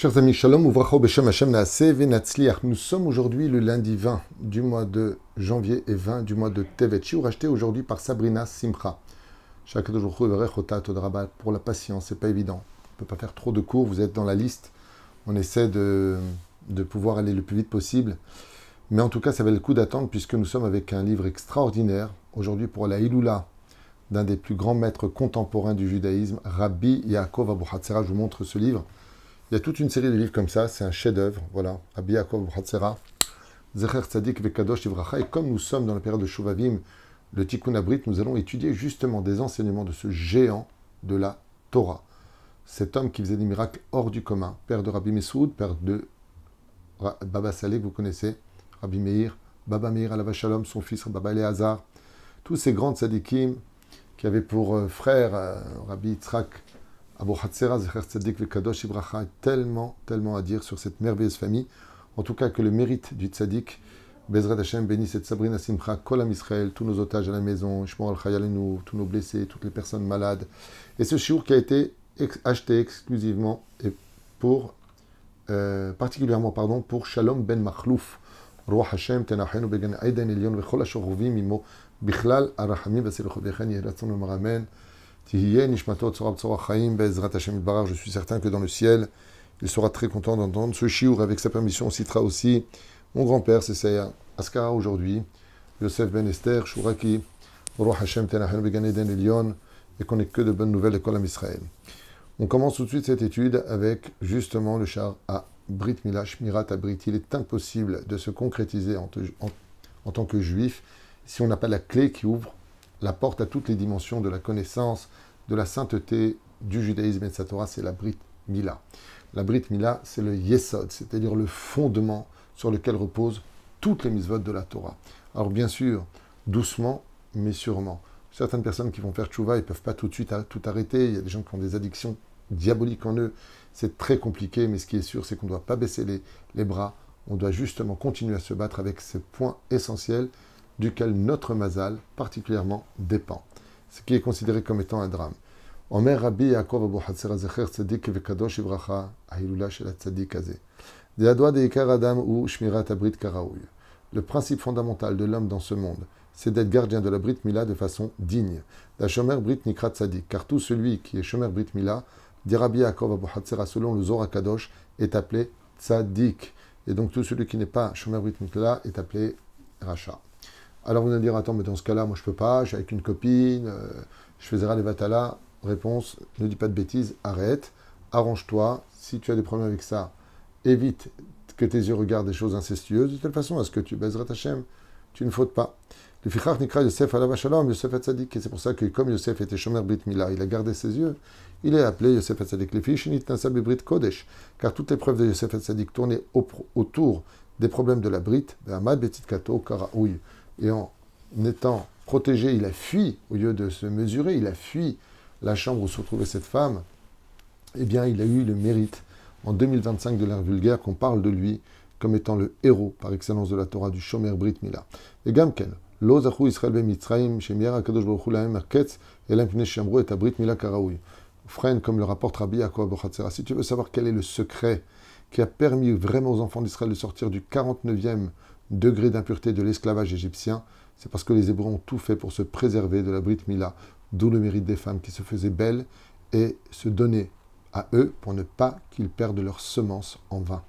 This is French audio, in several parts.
Chers amis, shalom, uvracha beshem Hashem naaseh venatzliach. Nous sommes aujourd'hui le lundi 20 du mois de janvier et 20 du mois de Tevet. Shiur racheté aujourd'hui par Sabrina Simcha. Shakadosh Baruch Hu yivarech ota tod rabba pour la patience, c'est pas évident. On ne peut pas faire trop de cours, vous êtes dans la liste. On essaie de pouvoir aller le plus vite possible. Mais en tout cas, ça valait le coup d'attendre puisque nous sommes avec un livre extraordinaire. Aujourd'hui pour la Iloula d'un des plus grands maîtres contemporains du judaïsme, Rabbi Yaakov Abuhatzera. Je vous montre ce livre. Il y a toute une série de livres comme ça, c'est un chef-d'œuvre, voilà. Rabbi Yaakov Abuhatzera, Zecher Tzadik Vekadosh Ivracha. Et comme nous sommes dans la période de Shuvavim, le Tikkun Abrit, nous allons étudier justement des enseignements de ce géant de la Torah. Cet homme qui faisait des miracles hors du commun, père de Rabbi Mesoud, père de Baba Saleh, que vous connaissez, Rabbi Meir, Baba Meir Alav Shalom, son fils Baba Eleazar, tous ces grands tzadikim qui avaient pour frère Rabbi Yitzhak Abuhatzera, Zecher Tzadik Vekadosh Ivracha, tellement à dire sur cette merveilleuse famille. En tout cas, que le mérite du tzadik, Bezrat Hashem, bénisse cette Sabrina Simcha, Kol Am Israël, tous nos otages à la maison, Shmor al-Chayalenu, tous nos blessés, toutes les personnes malades. Et ce shiur qui a été acheté exclusivement et particulièrement pour Shalom Ben Machlouf, Roi Hashem, Tenachenu Began Aiden Elion, Vechol Ashoruvim, Imo, Bichlal, Arachamim, Vasilcho Bechen, Yeratzon Maramen, Tihiyeh, Nishmatot, Tzorab Tzorah Chaim, Bezrat Hashem Barar. Je suis certain que dans le ciel, il sera très content d'entendre ce shiur. Avec sa permission, on citera aussi mon grand-père, c'est Askara aujourd'hui, Yosef Ben Esther, Shuraki, Roi Hashem, Tenachenu Began Aiden Elion, et qu'on n'ait que de bonnes nouvelles de Kol Am Israël. On commence tout de suite cette étude avec justement le char à Brit Mila, Shmirat à Brit. Il est impossible de se concrétiser en tant que juif si on n'a pas la clé qui ouvre la porte à toutes les dimensions de la connaissance, de la sainteté du judaïsme et de sa Torah, c'est la Brit Mila. La Brit Mila, c'est le Yesod, c'est-à-dire le fondement sur lequel reposent toutes les mitzvot de la Torah. Alors bien sûr, doucement, mais sûrement. Certaines personnes qui vont faire tchouva, ils ne peuvent pas tout de suite tout arrêter. Il y a des gens qui ont des addictions diaboliques en eux. C'est très compliqué, mais ce qui est sûr, c'est qu'on ne doit pas baisser les bras. On doit justement continuer à se battre avec ce point essentiel duquel notre mazal particulièrement dépend. Ce qui est considéré comme étant un drame. Omer Rabbi Yaakov Abuhatzera Zecher Tzadik Vekadosh Ivracha Ahilula Shel Tzadik Azeh. De'adwa de'ikar Adam ou Shmirat Abrit Karaoui. Le principe fondamental de l'homme dans ce monde, c'est d'être gardien de la Brit Mila de façon digne. La Shomer Brit Nikrat Tzadik, car tout celui qui est Shomer Brit Mila, dit Rabbi Yaakov Abuhatzera selon le Zohar Kadosh, est appelé Tzadik. Et donc tout celui qui n'est pas Shomer Brit Mila est appelé Racha. Alors vous allez dire, attends, mais dans ce cas-là, moi je peux pas, je suis avec une copine, je fais Zera Levatala. Réponse, ne dis pas de bêtises, arrête, arrange-toi. Si tu as des problèmes avec ça, évite que tes yeux regardent des choses incestueuses, de telle façon à ce que tu Bezrat Hashem, tu ne fautes pas. Le Fichach Nikra Yosef Alav Shalom, Yosef Hatzadik, et c'est pour ça que comme Yosef était Shomer Brit Mila, il a gardé ses yeux, il est appelé Yosef Hatzadik. Les filles Shinit Nasab Brit Kodesh, car toutes les preuves de Yosef Hatzadik tournaient autour des problèmes de la Brit, de Hamad Betit Kato, Karaoui, et en étant protégé, il a fui, au lieu de se mesurer, il a fui la chambre où se retrouvait cette femme. Eh bien, il a eu le mérite, en 2025 de l'ère vulgaire, qu'on parle de lui comme étant le héros par excellence de la Torah du Shomer Brit Mila. Et Gamken, Lo Zachu Israël Ben Mitzrayim, Shemier HaKadosh Baruch Hu Lahem Merketz, Elam Pnei Shamro et Brit Mila Karaoui. Freine, comme le rapporte Rabbi Yaakov Abuhatzera. Si tu veux savoir quel est le secret qui a permis vraiment aux enfants d'Israël de sortir du 49e degré d'impureté de l'esclavage égyptien, c'est parce que les Hébreux ont tout fait pour se préserver de la Brit Mila, d'où le mérite des femmes qui se faisaient belles et se donnaient à eux pour ne pas qu'ils perdent leur semence en vain.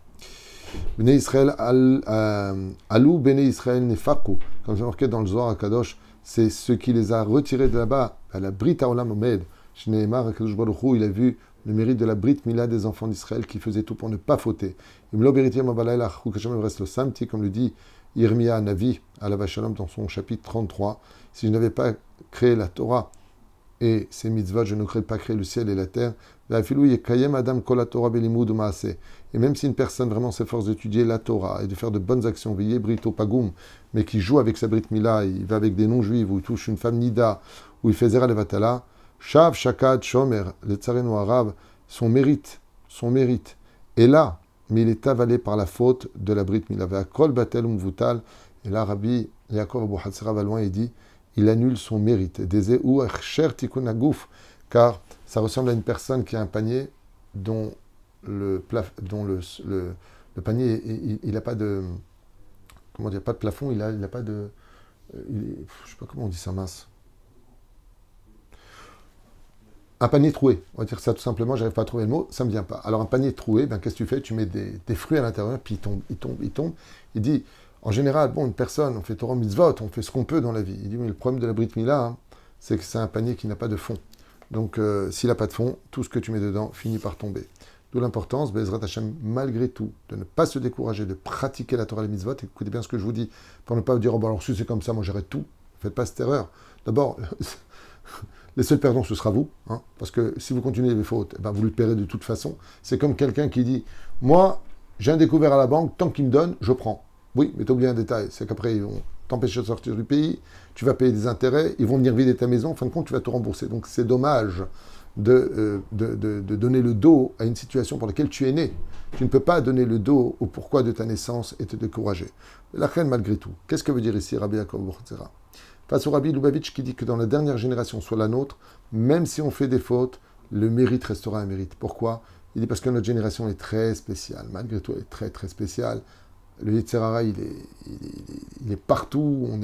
Bnei Israël alou Bnei Israël nefaku, comme c'est marqué dans le Zohar HaKadosh, c'est ce qui les a retirés de là-bas, à la Brit Haolam Omed. Shneimar HaKadosh Baruch Hu, il a vu le mérite de la Brit Mila des enfants d'Israël qui faisaient tout pour ne pas fauter. Imlo Beritim Abalayla Hu Kashem Rest le Samti, comme le dit Yirmiyah Navi Alav Shalom dans son chapitre 33. Si je n'avais pas créé la Torah et ces mitzvahs, je n'aurais pas créé le ciel et la terre. Et même si une personne vraiment s'efforce d'étudier la Torah et de faire de bonnes actions, veiller brito pagoum, mais qui joue avec sa Brit Mila, il va avec des non-juifs, ou il touche une femme nida, ou il fait Zera Levatala, Shav, Shakad, Shomer, les tsareno arabes, son mérite est là, mais il est avalé par la faute de la Brit Mila. Ve'akol batel umvutal, et là, Rabbi Yaakov Abuhatzera va loin et dit, il annule son mérite. Car ça ressemble à une personne qui a un panier dont le panier, il n'a pas de, comment dire, pas de plafond, il a pas de, je sais pas comment on dit ça, mince. Un panier troué, on va dire ça tout simplement, j'arrive pas à trouver le mot, ça me vient pas. Alors un panier troué, ben, qu'est-ce que tu fais? Tu mets des fruits à l'intérieur, puis il tombe. Il dit, en général, bon, une personne, on fait Torah mitzvot, on fait ce qu'on peut dans la vie. Il dit, mais le problème de la Brit Mila, hein, c'est que c'est un panier qui n'a pas de fond. Donc s'il n'a pas de fond, tout ce que tu mets dedans finit par tomber. D'où l'importance, Bezrat Hashem, malgré tout, de ne pas se décourager, de pratiquer la Torah et les mitzvot. Écoutez bien ce que je vous dis, pour ne pas vous dire, oh, bon, alors si c'est comme ça, moi j'arrête tout. Faites pas cette erreur. D'abord, les seuls perdants, ce sera vous, hein, parce que si vous continuez les fautes, eh ben, vous le paierez de toute façon. C'est comme quelqu'un qui dit, moi, j'ai un découvert à la banque, tant qu'il me donne, je prends. Oui, mais tu oublies un détail, c'est qu'après, ils vont t'empêcher de sortir du pays, tu vas payer des intérêts, ils vont venir vider ta maison, en fin de compte, tu vas te rembourser. Donc c'est dommage de donner le dos à une situation pour laquelle tu es né. Tu ne peux pas donner le dos au pourquoi de ta naissance et te décourager. La reine, malgré tout, qu'est-ce que veut dire ici Rabbi Yaakov Bortzera? Face au Rabbi Lubavitch qui dit que dans la dernière génération, soit la nôtre, même si on fait des fautes, le mérite restera un mérite. Pourquoi? Il dit parce que notre génération est très spéciale. Malgré tout, elle est très très spéciale. Le Yetzer Hara, il est partout. On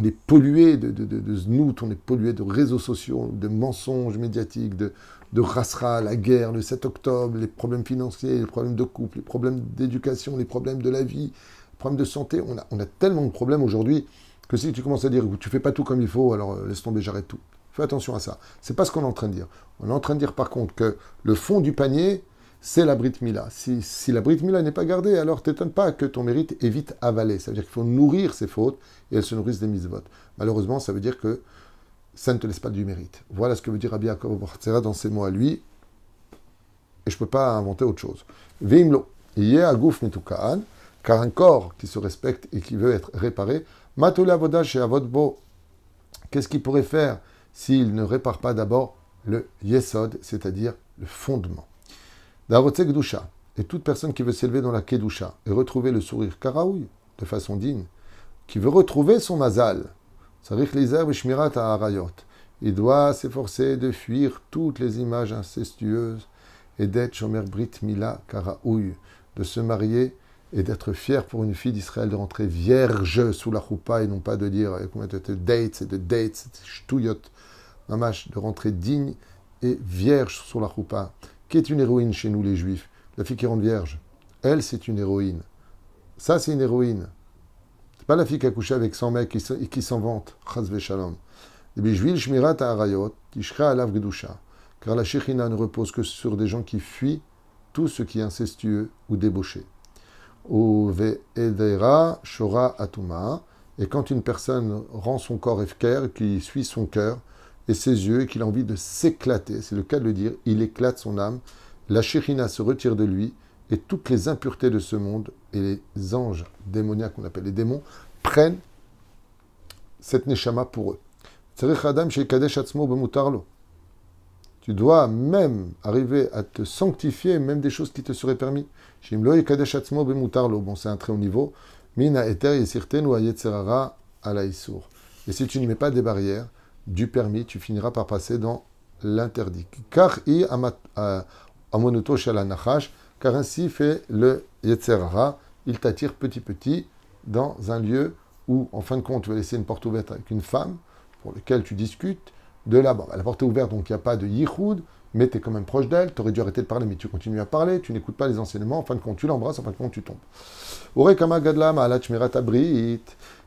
est pollué de znout, on est pollué de réseaux sociaux, de mensonges médiatiques, de rasra, la guerre, le 7 octobre, les problèmes financiers, les problèmes de couple, les problèmes d'éducation, les problèmes de la vie, les problèmes de santé. On a tellement de problèmes aujourd'hui que si tu commences à dire que tu fais pas tout comme il faut, alors laisse tomber, j'arrête tout. Fais attention à ça. C'est pas ce qu'on est en train de dire. On est en train de dire par contre que le fond du panier, c'est la Brit Mila. Si la Brit Mila n'est pas gardée, alors t'étonne pas que ton mérite est vite avalé. Ça veut dire qu'il faut nourrir ses fautes et elles se nourrissent des mitzvot. Malheureusement, ça veut dire que ça ne te laisse pas du mérite. Voilà ce que veut dire Rabbi Yaakov Bortzera dans ses mots à lui. Et je ne peux pas inventer autre chose. Veimlo, yeh aguf mitukaan, car un corps qui se respecte et qui veut être réparé, matula avodah chez avodbo. Qu'est-ce qu'il pourrait faire s'il ne répare pas d'abord le yesod, c'est-à-dire le fondement? Darotse Kedusha, et toute personne qui veut s'élever dans la Kedusha et retrouver le sourire karaoui, de façon digne, qui veut retrouver son mazal, Sarich Lizer Vishmirat Ha'arayot, il doit s'efforcer de fuir toutes les images incestueuses et d'être Shomer Brit Mila Karaoui, de se marier et d'être fier pour une fille d'Israël de rentrer vierge sous la choupa et non pas de dire combien de dates, c'est shtuyot, mamash, de rentrer digne et vierge sur la choupa. Qui est une héroïne chez nous les juifs? La fille qui rentre vierge. Elle, c'est une héroïne. Ça, c'est une héroïne. C'est pas la fille qui a couché avec 100 mecs et qui s'en vante. Chaz v'shalom. Shmirat ha'arayot, tishcha alav gedusha. Car la Shekhinah ne repose que sur des gens qui fuient tout ce qui est incestueux ou débauché. Ve'edera shora atuma. Et quand une personne rend son corps efker, qui suit son cœur et ses yeux, et qu'il a envie de s'éclater, c'est le cas de le dire, il éclate son âme, la Shekhinah se retire de lui, et toutes les impuretés de ce monde, et les anges démoniaques, qu'on appelle les démons, prennent cette neshama pour eux. Tu dois même arriver à te sanctifier, même des choses qui te seraient permis. Bon, c'est un très haut niveau. Mina eter yesirten ou ayetzerara ala isur. Et si tu ne mets pas des barrières du permis, tu finiras par passer dans l'interdit. Car amonoto shala nachash, car ainsi fait le yetzerara, il t'attire petit dans un lieu où, en fin de compte, tu vas laisser une porte ouverte avec une femme pour laquelle tu discutes. De là, bon, la porte est ouverte, donc il n'y a pas de yichoud, mais tu es quand même proche d'elle, tu aurais dû arrêter de parler, mais tu continues à parler, tu n'écoutes pas les enseignements, en fin de compte, tu l'embrasses, en fin de compte, tu tombes.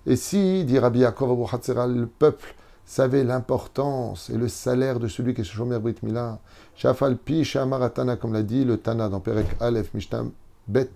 Et si, dit Rabbi Yaakov Abu Hatzera, le peuple savait l'importance et le salaire de celui qui est Shomer Brit Mila, Shafal Pi Shamar Tana, comme l'a dit le Tana dans Perek Aleph Mishtam Bet,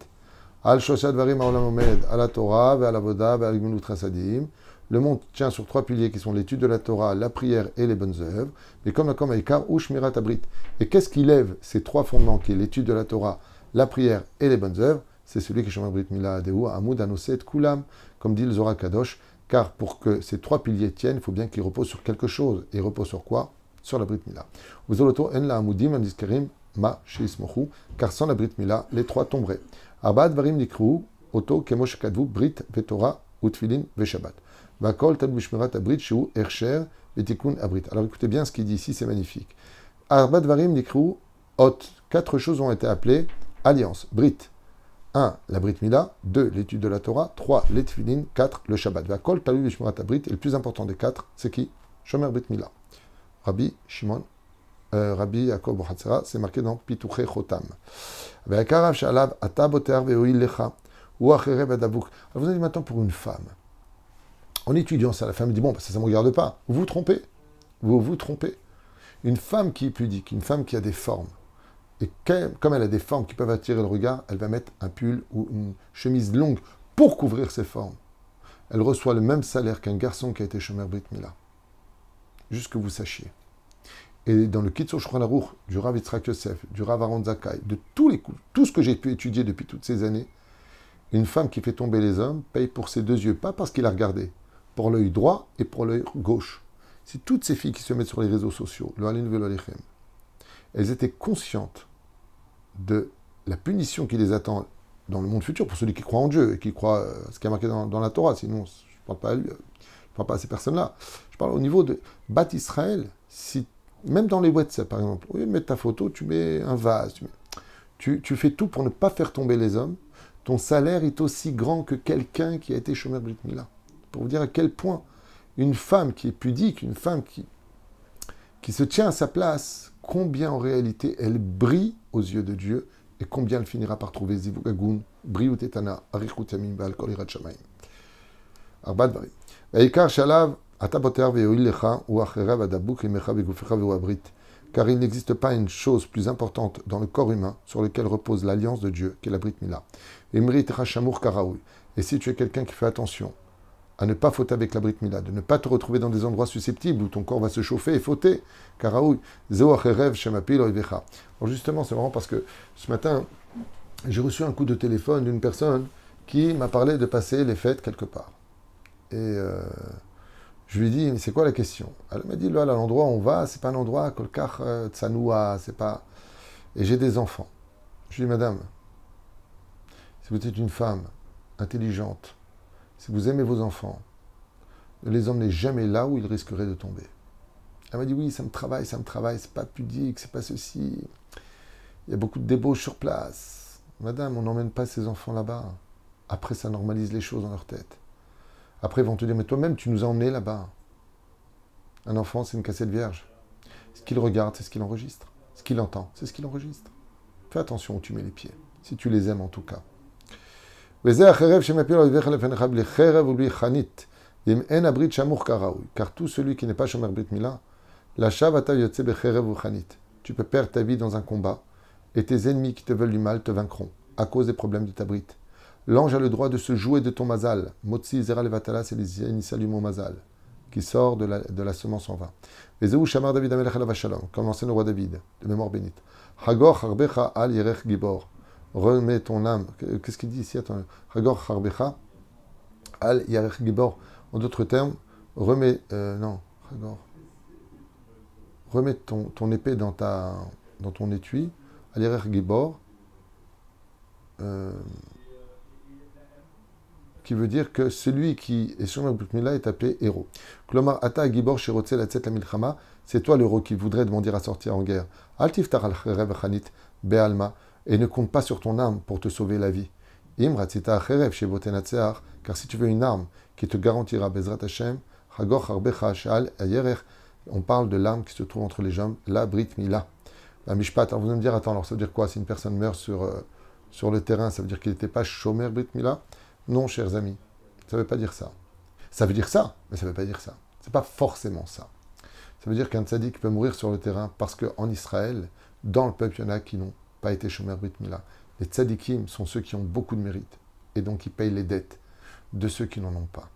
Al Shoshad Varim Aolam Omed, à la Torah, à la Voda, à la Gmilut Rasadim. Le monde tient sur 3 piliers qui sont l'étude de la Torah, la prière et les bonnes œuvres. Mais comme Aïkar ou Shmirat Abrit. Et qu'est-ce qui lève ces 3 fondements, qui est l'étude de la Torah, la prière et les bonnes œuvres? C'est celui qui est Shomer Brit Mila Adeu, Amud Anoset Kulam, comme dit le Zohar Kadosh. Car pour que ces 3 piliers tiennent, il faut bien qu'ils reposent sur quelque chose. Et ils reposent sur quoi? Sur la Brit Mila. Uzoloto en la Amudim Andiskerim ma sheismochu. Car sans la Brit Mila, les 3 tomberaient. Abad Varim Nikru, Oto Kemosh Kadvu, Brit, Vetora, Utfilin, Veshabbat. Alors écoutez bien ce qu'il dit ici, c'est magnifique. Arba Dvarim Nikru Ot. 4 choses ont été appelées alliance, Brit. 1. La Brit Mila. 2. L'étude de la Torah. 3. Les Tfilin. 4. Le Shabbat. Vakol Talu Vishmurat Brit. Et le plus important des 4, c'est qui? Shomer Brit Mila. Rabbi Shimon. Rabbi Yaakov Bohatzera, c'est marqué dans Pituché Chotam. Ve'akarav shalav ata boter ve'oil lecha ou acherev adabuk. Alors vous allez maintenant pour une femme. En étudiant ça, la femme dit bon, ça ne me regarde pas. Vous vous trompez. Vous vous trompez. Une femme qui est pudique, une femme qui a des formes, et comme elle a des formes qui peuvent attirer le regard, elle va mettre un pull ou une chemise longue pour couvrir ses formes. Elle reçoit le même salaire qu'un garçon qui a été Shomer Brit Mila. Juste que vous sachiez. Et dans le Kitzur Shulchan Aruch du Rav Yitzhak Yosef, du Rav Aaron Zakkai, de tout ce que j'ai pu étudier depuis toutes ces années, une femme qui fait tomber les hommes paye pour ses 2 yeux, pas parce qu'il a regardé, pour l'œil droit et pour l'œil gauche. C'est toutes ces filles qui se mettent sur les réseaux sociaux, le Halin Velo Alechem. Elles étaient conscientes de la punition qui les attend dans le monde futur, pour celui qui croit en Dieu et qui croit ce qui est marqué dans la Torah, sinon je ne parle pas à lui, je ne parle pas à ces personnes-là. Je parle au niveau de Bat Israël, si même dans les WhatsApp, par exemple, au lieu de mettre ta photo, tu mets un vase. Tu fais tout pour ne pas faire tomber les hommes. Ton salaire est aussi grand que quelqu'un qui a été Shomer Brit Mila. Pour vous dire à quel point une femme qui est pudique, une femme qui se tient à sa place, combien en réalité elle brille aux yeux de Dieu et combien elle finira par trouver Zivug Agun, Briut Etana, Arichut Yamim, Baal Kol Yirat Shamayim. Arba Dvarim. Ve'ikar Shalav. Car il n'existe pas une chose plus importante dans le corps humain sur lequel repose l'alliance de Dieu, qui est la Brit Mila. Et si tu es quelqu'un qui fait attention à ne pas fauter avec la Brit Mila, de ne pas te retrouver dans des endroits susceptibles où ton corps va se chauffer et fauter, alors justement, c'est marrant parce que ce matin, j'ai reçu un coup de téléphone d'une personne qui m'a parlé de passer les fêtes quelque part. Et je lui ai dit, mais c'est quoi la question? Elle m'a dit, là, l'endroit où on va, c'est pas un endroit, kolkar tsanoua, c'est pas... Et j'ai des enfants. Je lui ai dit, madame, si vous êtes une femme intelligente, si vous aimez vos enfants, ne les emmenez jamais là où ils risqueraient de tomber. Elle m'a dit, oui, ça me travaille, c'est pas pudique, c'est pas ceci. Il y a beaucoup de débauches sur place. Madame, on n'emmène pas ces enfants là-bas. Après, ça normalise les choses dans leur tête. Après, ils vont te dire, mais toi-même, tu nous as emmenés là-bas. Un enfant, c'est une cassette vierge. Ce qu'il regarde, c'est ce qu'il enregistre. Ce qu'il entend, c'est ce qu'il enregistre. Fais attention où tu mets les pieds, si tu les aimes en tout cas. Car tout celui qui n'est pas Shomer Brit Mila, tu peux perdre ta vie dans un combat, et tes ennemis qui te veulent du mal te vaincront, à cause des problèmes de ta Brit. L'ange a le droit de se jouer de ton mazal. Motzi zera levatala, c'est les initiales du mot mazal, qui sort de la semence en vain. Vezeu shamar David amelech alav shalom, comme l'enseigne le roi David, de mémoire bénite. Hagor harbecha al yerech gibor. Remets ton âme. Qu'est-ce qu'il dit ici? Attends. Hagor harbecha al yerech gibor. En d'autres termes, remets ton épée dans ton étui. Al yerech gibor. Qui veut dire que celui qui est sur le Brit Mila est appelé héros. Klomar ata gibor shirotze latzet la milchama, c'est toi l'héros qui voudrait demander à sortir en guerre. Al tiftar al cherev chanit be'alma, et ne compte pas sur ton arme pour te sauver la vie. Im ratzita cherev shebotenatseach, car si tu veux une arme qui te garantira bezrat Hashem, hagor harbecha shal ayerech, on parle de l'arme qui se trouve entre les jambes, la Brit Mila. La mishpat, alors vous allez me dire, attends, alors ça veut dire quoi? Si une personne meurt sur le terrain, ça veut dire qu'il n'était pas Shomer Brit Mila? Non, chers amis, ça ne veut pas dire ça. Ça veut dire ça, mais ça ne veut pas dire ça. Ce n'est pas forcément ça. Ça veut dire qu'un tzaddik peut mourir sur le terrain parce qu'en Israël, dans le peuple, il y en a qui n'ont pas été Shomer Brit Mila. Les tzaddikim sont ceux qui ont beaucoup de mérite et donc ils payent les dettes de ceux qui n'en ont pas.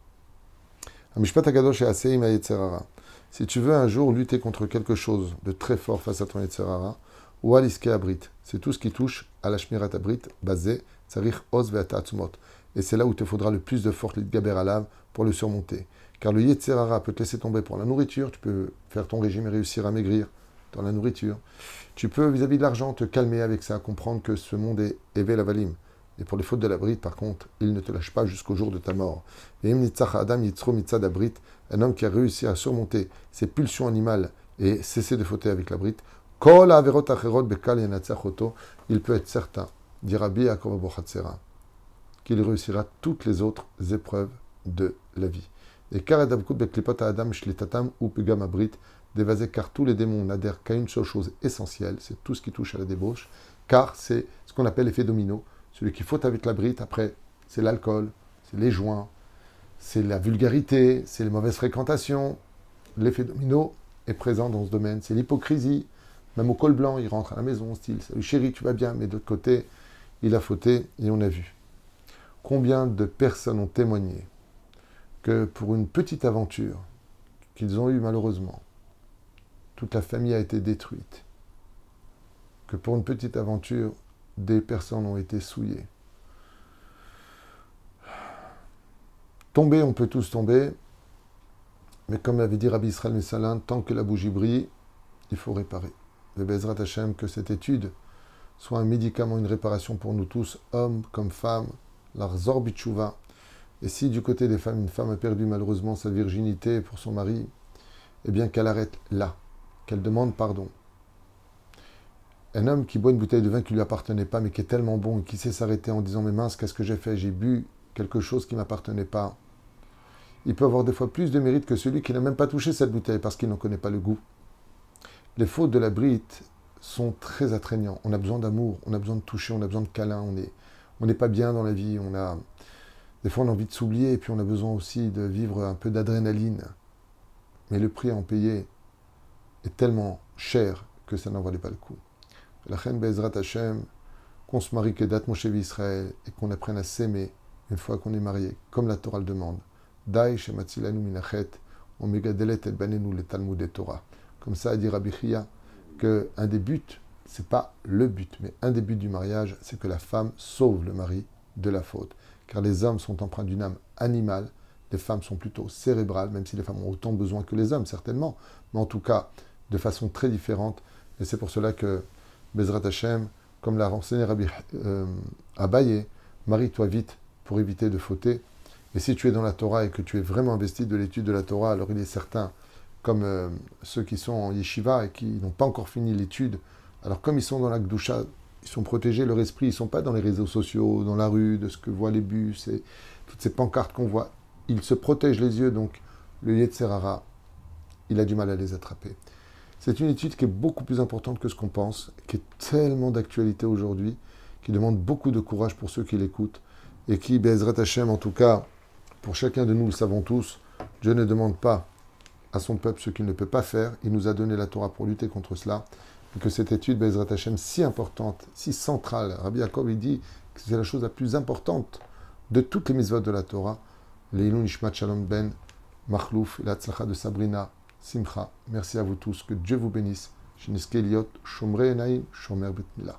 Si tu veux un jour lutter contre quelque chose de très fort face à ton Yetzer Hara, ou à l'iske abrit, c'est tout ce qui touche à la shmirat abrit, basé, tsarich os ve'atatzumot. Et c'est là où il te faudra le plus de force, l'itgaber alav, pour le surmonter. Car le Yetzer Hara peut te laisser tomber pour la nourriture, tu peux faire ton régime et réussir à maigrir dans la nourriture. Tu peux, vis-à-vis de l'argent, te calmer avec ça, comprendre que ce monde est ével avalim. Et pour les fautes de la brite, par contre, il ne te lâche pas jusqu'au jour de ta mort. Et un homme qui a réussi à surmonter ses pulsions animales et cesser de fauter avec la brite, Kol averot acherot bekal yenatzach oto. Il peut être certain, dit Rabbi Yaakov Abuchatzera, qu'il réussira toutes les autres épreuves de la vie. Et car tous les démons n'adhèrent qu'à une seule chose essentielle, c'est tout ce qui touche à la débauche, car c'est ce qu'on appelle l'effet domino. Celui qui faute avec la brite, après, c'est l'alcool, c'est les joints, c'est la vulgarité, c'est les mauvaises fréquentations. L'effet domino est présent dans ce domaine, c'est l'hypocrisie. Même au col blanc, il rentre à la maison, style, salut chérie, tu vas bien, mais de l'autre côté, il a fauté, et on a vu. Combien de personnes ont témoigné que pour une petite aventure qu'ils ont eue malheureusement, toute la famille a été détruite, que pour une petite aventure, des personnes ont été souillées. Tomber, on peut tous tomber, mais comme l'avait dit Rabbi Israël Messalin, tant que la bougie brille, il faut réparer. Le Bezrat Hashem, que cette étude soit un médicament, une réparation pour nous tous, hommes comme femmes, l'Arzor Bitchouva. Et si du côté des femmes, une femme a perdu malheureusement sa virginité pour son mari, eh bien qu'elle arrête là, qu'elle demande pardon. Un homme qui boit une bouteille de vin qui ne lui appartenait pas, mais qui est tellement bon et qui sait s'arrêter en disant « Mais mince, qu'est-ce que j'ai fait? J'ai bu quelque chose qui ne m'appartenait pas. » Il peut avoir des fois plus de mérite que celui qui n'a même pas touché cette bouteille parce qu'il n'en connaît pas le goût. Les fautes de la brite sont très attraignants. On a besoin d'amour, on a besoin de toucher, on a besoin de câlins, on n'est pas bien dans la vie, des fois on a envie de s'oublier et puis on a besoin aussi de vivre un peu d'adrénaline. Mais le prix à en payer est tellement cher que ça n'en valait pas le coup. La reine Bezrat Hashem, qu'on se marie que date Moshe Israël et qu'on apprenne à s'aimer une fois qu'on est marié, comme la Torah le demande. Dai shematzilanu minachet, omegadelet et banenu le Talmud et Torah. Comme ça a dit Rabbi Chia, qu'un des buts, c'est pas le but, mais un des buts du mariage, c'est que la femme sauve le mari de la faute. Car les hommes sont empreints d'une âme animale, les femmes sont plutôt cérébrales, même si les femmes ont autant besoin que les hommes, certainement, mais en tout cas, de façon très différente. Et c'est pour cela que Bezrat Hashem, comme l'a renseigné Rabbi Abaye, marie-toi vite pour éviter de fauter. Et si tu es dans la Torah et que tu es vraiment investi de l'étude de la Torah, alors il est certain, comme ceux qui sont en yeshiva et qui n'ont pas encore fini l'étude, alors comme ils sont dans la Gdusha, ils sont protégés, leur esprit, ils ne sont pas dans les réseaux sociaux, dans la rue, de ce que voient les bus, et toutes ces pancartes qu'on voit. Ils se protègent les yeux, donc le Yetzer Hara, il a du mal à les attraper. C'est une étude qui est beaucoup plus importante que ce qu'on pense, qui est tellement d'actualité aujourd'hui, qui demande beaucoup de courage pour ceux qui l'écoutent, et qui, Be'ezrat Hashem, en tout cas, pour chacun de nous, le savons tous, Dieu ne demande pas à son peuple ce qu'il ne peut pas faire. Il nous a donné la Torah pour lutter contre cela. Et que cette étude, Be'ezrat Hashem, si importante, si centrale, Rabbi Yaakov, il dit que c'est la chose la plus importante de toutes les mitzvot de la Torah, Leilun Ishmat Shalom Ben, Machlouf, et la tzlacha de Sabrina, Simcha. Merci à vous tous, que Dieu vous bénisse. Sheniske Eliot, Shomre Enaim, Shomer Betmila.